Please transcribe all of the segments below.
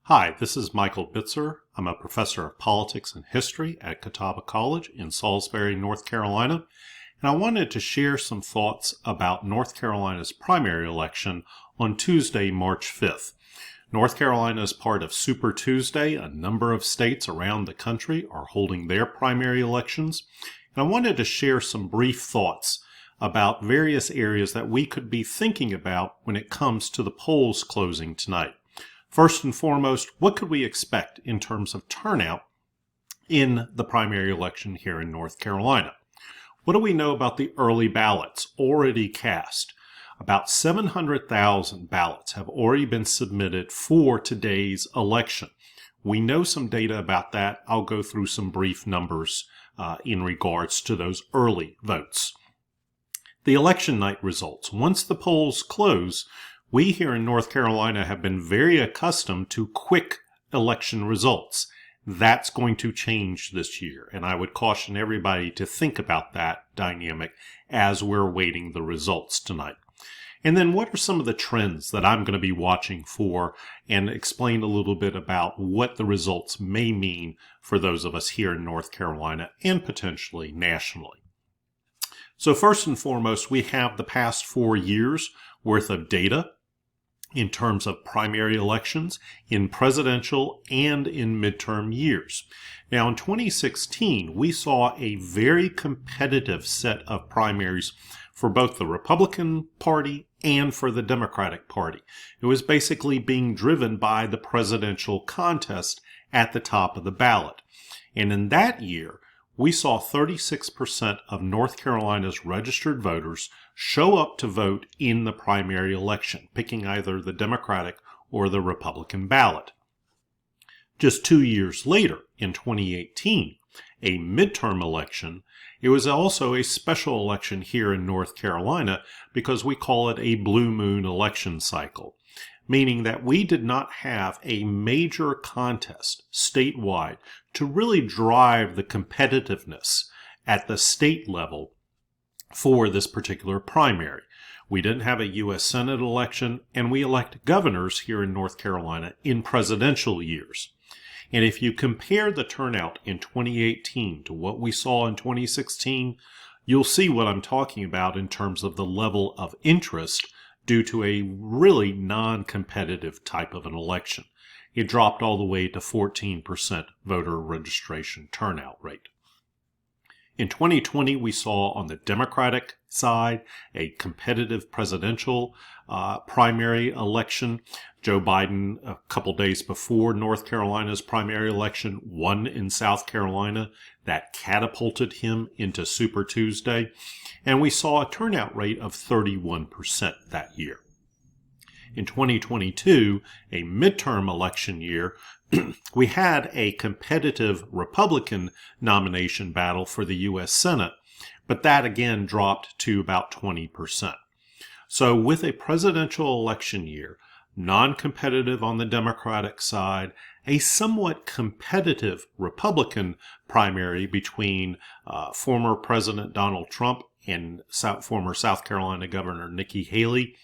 Hi, this is Michael Bitzer. I'm a professor of politics and history at Catawba College in Salisbury, North Carolina, and I wanted to share some thoughts about North Carolina's primary election on Tuesday, March 5th. North Carolina is part of Super Tuesday. A number of states around the country are holding their primary elections, and I wanted to share some brief thoughts about various areas that we could be thinking about when it comes to the polls closing tonight. First and foremost, what could we expect in terms of turnout in the primary election here in North Carolina? What do we know about the early ballots already cast? About 700,000 ballots have already been submitted for today's election. We know some data about that. I'll go through some brief numbers in regards to those early votes. The election night results. Once the polls close, we here in North Carolina have been very accustomed to quick election results. That's going to change this year, and I would caution everybody to think about that dynamic as we're waiting the results tonight. And then what are some of the trends that I'm going to be watching for, and explain a little bit about what the results may mean for those of us here in North Carolina and potentially nationally. So first and foremost, we have the past 4 years worth of data in terms of primary elections in presidential and in midterm years. Now, in 2016, we saw a very competitive set of primaries for both the Republican Party and for the Democratic Party. It was basically being driven by the presidential contest at the top of the ballot. And in that year, we saw 36% of North Carolina's registered voters show up to vote in the primary election, picking either the Democratic or the Republican ballot. Just 2 years later, in 2018, a midterm election, it was also a special election here in North Carolina because we call it a blue moon election cycle, meaning that we did not have a major contest statewide to really drive the competitiveness at the state level for this particular primary. We didn't have a U.S. Senate election, and we elect governors here in North Carolina in presidential years. And if you compare the turnout in 2018 to what we saw in 2016, you'll see what I'm talking about in terms of the level of interest due to a really non-competitive type of an election. It dropped all the way to 14% voter registration turnout rate. In 2020, we saw on the Democratic side a competitive presidential primary election. Joe Biden, a couple days before North Carolina's primary election, won in South Carolina. That catapulted him into Super Tuesday. And we saw a turnout rate of 31% that year. In 2022, a midterm election year, we had a competitive Republican nomination battle for the U.S. Senate, but that again dropped to about 20%. So with a presidential election year, non-competitive on the Democratic side, a somewhat competitive Republican primary between former President Donald Trump and former South Carolina Governor Nikki Haley,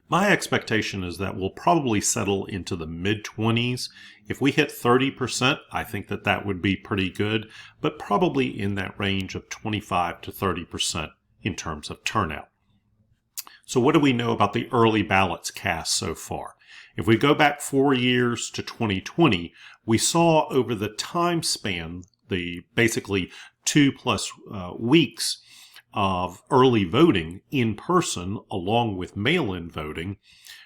my expectation is that we'll probably settle into the mid-20s. If we hit 30%, I think that would be pretty good, but probably in that range of 25 to 30% in terms of turnout. So what do we know about the early ballots cast so far? If we go back 4 years to 2020, we saw over the time span, the basically 2+ weeks of early voting in person along with mail-in voting,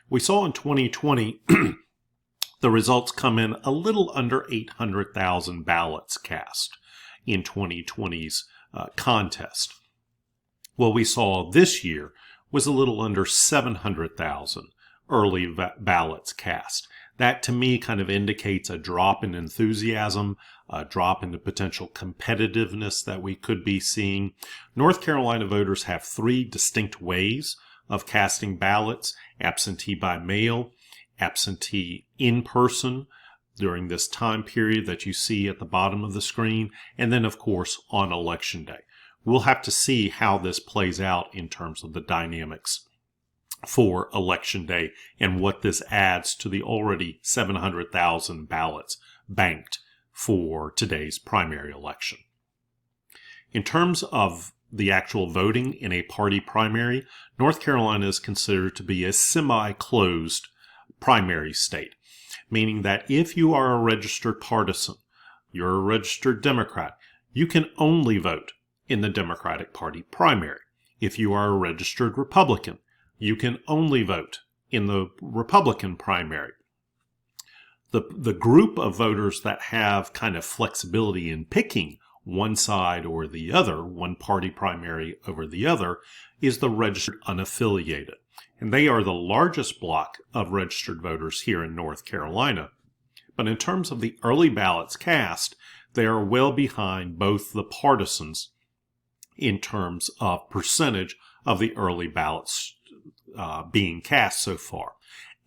we saw in 2020 the results come in a little under 800,000 ballots cast in 2020's contest. What we saw this year was a little under 700,000 early ballots cast. That to me kind of indicates a drop in enthusiasm, a drop in the potential competitiveness that we could be seeing. North Carolina voters have 3 distinct ways of casting ballots: absentee by mail, absentee in person during this time period that you see at the bottom of the screen, and then of course on election day. We'll have to see how this plays out in terms of the dynamics for Election Day and what this adds to the already 700,000 ballots banked for today's primary election. In terms of the actual voting in a party primary, North Carolina is considered to be a semi-closed primary state, meaning that if you are a registered partisan, you're a registered Democrat, you can only vote in the Democratic Party primary. If you are a registered Republican, you can only vote in the Republican primary. The group of voters that have kind of flexibility in picking one side or the other, one party primary over the other, is the registered unaffiliated. And they are the largest block of registered voters here in North Carolina. But in terms of the early ballots cast, they are well behind both the partisans in terms of percentage of the early ballots being cast so far.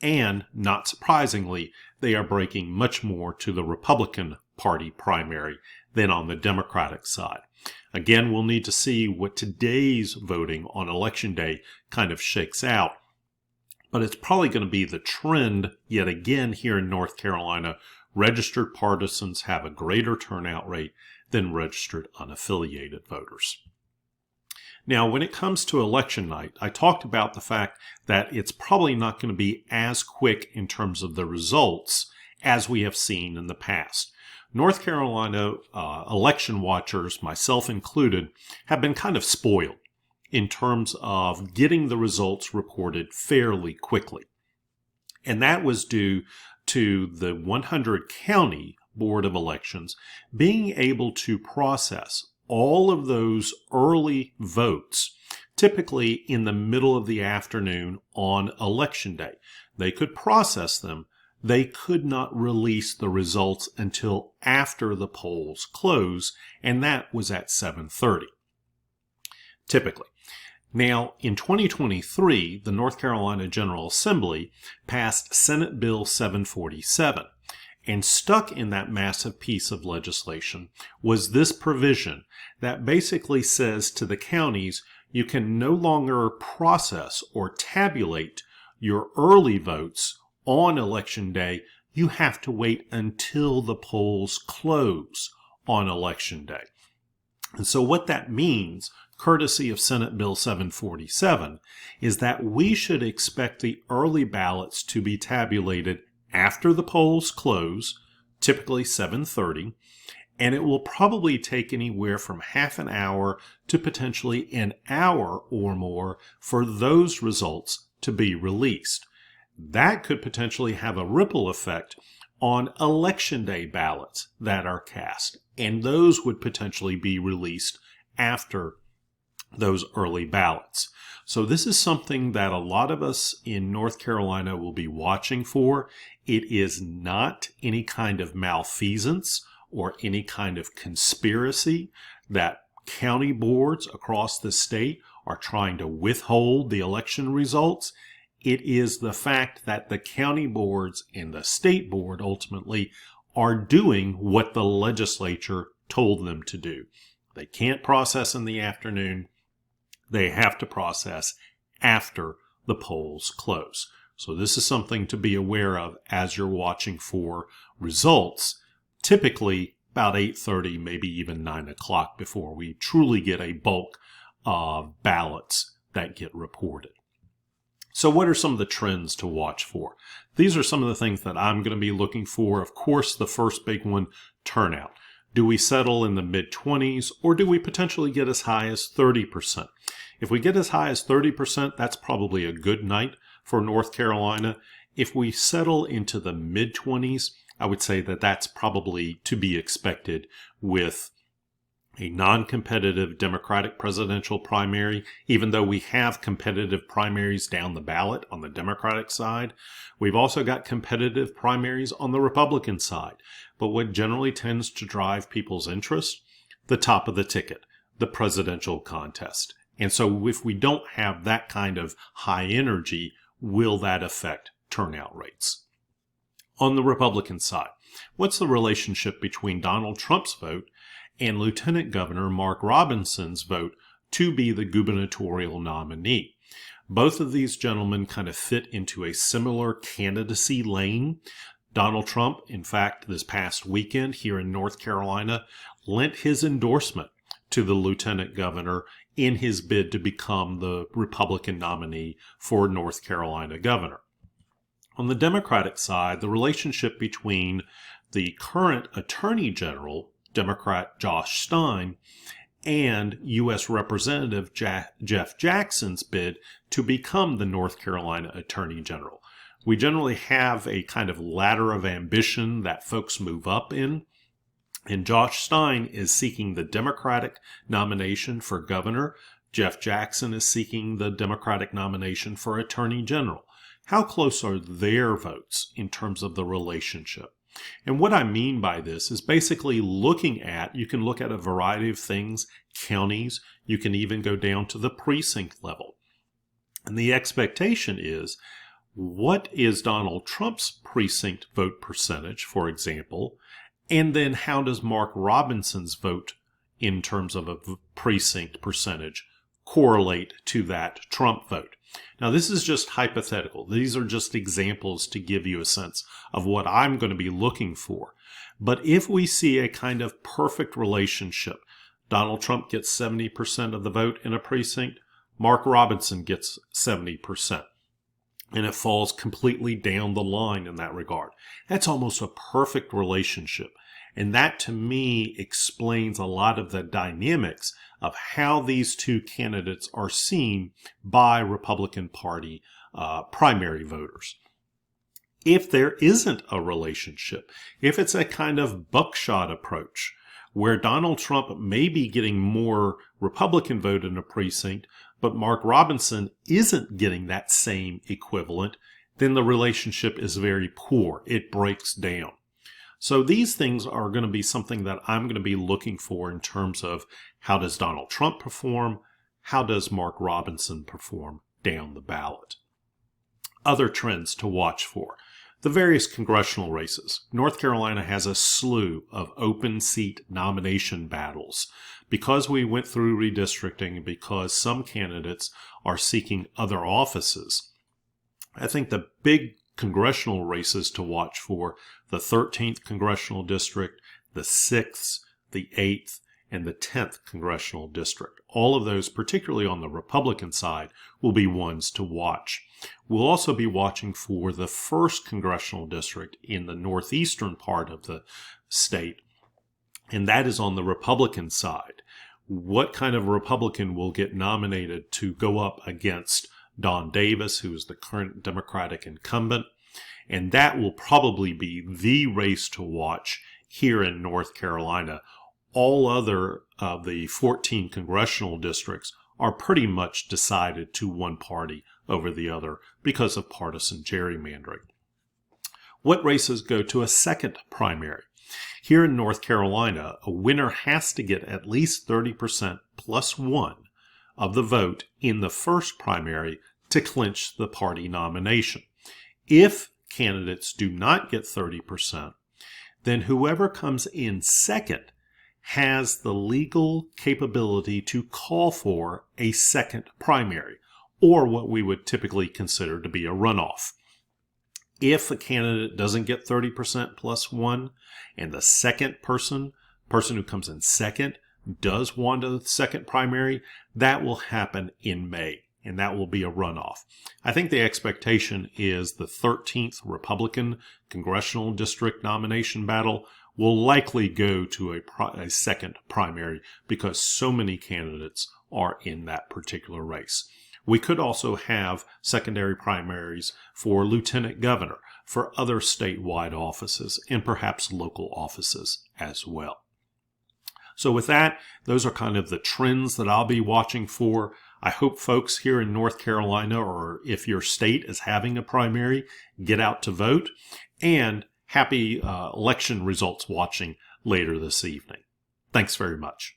And, not surprisingly, they are breaking much more to the Republican Party primary than on the Democratic side. Again, we'll need to see what today's voting on Election Day kind of shakes out. But it's probably going to be the trend yet again here in North Carolina. Registered partisans have a greater turnout rate than registered unaffiliated voters. Now, when it comes to election night, I talked about the fact that it's probably not going to be as quick in terms of the results as we have seen in the past. North Carolina election watchers, myself included, have been kind of spoiled in terms of getting the results reported fairly quickly. And that was due to the 100 county Board of Elections being able to process all of those early votes, typically in the middle of the afternoon on Election Day. They could process them. They could not release the results until after the polls close, and that was at 7:30, typically. Now, in 2023, the North Carolina General Assembly passed Senate Bill 747, and stuck in that massive piece of legislation was this provision that basically says to the counties, you can no longer process or tabulate your early votes on Election Day. You have to wait until the polls close on Election Day. And so what that means, courtesy of Senate Bill 747, is that we should expect the early ballots to be tabulated after the polls close, typically 7:30, and it will probably take anywhere from half an hour to potentially an hour or more for those results to be released. That could potentially have a ripple effect on Election Day ballots that are cast, and those would potentially be released after those early ballots. So this is something that a lot of us in North Carolina will be watching for. It is not any kind of malfeasance or any kind of conspiracy that county boards across the state are trying to withhold the election results. It is the fact that the county boards and the state board ultimately are doing what the legislature told them to do. They can't process in the afternoon. They have to process after the polls close. So this is something to be aware of as you're watching for results, typically about 8:30, maybe even 9 o'clock before we truly get a bulk of ballots that get reported. So what are some of the trends to watch for? These are some of the things that I'm going to be looking for. Of course, the first big one, turnout. Do we settle in the mid-20s, or do we potentially get as high as 30%? If we get as high as 30%, that's probably a good night for North Carolina. If we settle into the mid-20s, I would say that that's probably to be expected with a non-competitive Democratic presidential primary. Even though we have competitive primaries down the ballot on the Democratic side, we've also got competitive primaries on the Republican side. But what generally tends to drive people's interest? The top of the ticket, the presidential contest. And so if we don't have that kind of high energy, will that affect turnout rates? On the Republican side, what's the relationship between Donald Trump's vote and Lieutenant Governor Mark Robinson's vote to be the gubernatorial nominee? Both of these gentlemen kind of fit into a similar candidacy lane. Donald Trump, in fact, this past weekend here in North Carolina, lent his endorsement to the lieutenant governor in his bid to become the Republican nominee for North Carolina governor. On the Democratic side, the relationship between the current Attorney General, Democrat Josh Stein, and U.S. Representative Jeff Jackson's bid to become the North Carolina Attorney General. We generally have a kind of ladder of ambition that folks move up in, and Josh Stein is seeking the Democratic nomination for governor. Jeff Jackson is seeking the Democratic nomination for Attorney General. How close are their votes in terms of the relationship? And what I mean by this is basically you can look at a variety of things, counties, you can even go down to the precinct level. And the expectation is, what is Donald Trump's precinct vote percentage, for example, and then how does Mark Robinson's vote in terms of a precinct percentage correlate to that Trump vote? Now, this is just hypothetical. These are just examples to give you a sense of what I'm going to be looking for. But if we see a kind of perfect relationship, Donald Trump gets 70% of the vote in a precinct, Mark Robinson gets 70%. And it falls completely down the line in that regard. That's almost a perfect relationship. And that, to me, explains a lot of the dynamics of how these two candidates are seen by Republican Party primary voters. If there isn't a relationship, if it's a kind of buckshot approach, where Donald Trump may be getting more Republican vote in a precinct, but Mark Robinson isn't getting that same equivalent, then the relationship is very poor. It breaks down. So these things are going to be something that I'm going to be looking for in terms of how does Donald Trump perform, how does Mark Robinson perform down the ballot. Other trends to watch for. The various congressional races. North Carolina has a slew of open seat nomination battles because we went through redistricting, because some candidates are seeking other offices. I think the big congressional races to watch for: the 13th Congressional District, the 6th, the 8th, and the 10th Congressional District. All of those, particularly on the Republican side, will be ones to watch. We'll also be watching for the 1st Congressional District in the northeastern part of the state, and that is on the Republican side. What kind of Republican will get nominated to go up against Don Davis, who is the current Democratic incumbent? And that will probably be the race to watch here in North Carolina. All other of the 14 congressional districts are pretty much decided to one party over the other because of partisan gerrymandering. What races go to a second primary? Here in North Carolina, a winner has to get at least 30% plus 1 of the vote in the first primary to clinch the party nomination. If candidates do not get 30%, then whoever comes in second has the legal capability to call for a second primary, or what we would typically consider to be a runoff. If a candidate doesn't get 30% plus 1, and the second person who comes in second, does want a second primary, that will happen in May, and that will be a runoff. I think the expectation is the 13th Republican Congressional District nomination battle will likely go to a second primary because so many candidates are in that particular race. We could also have secondary primaries for lieutenant governor, for other statewide offices, and perhaps local offices as well. So with that, those are kind of the trends that I'll be watching for. I hope folks here in North Carolina, or if your state is having a primary, get out to vote. And happy election results watching later this evening. Thanks very much.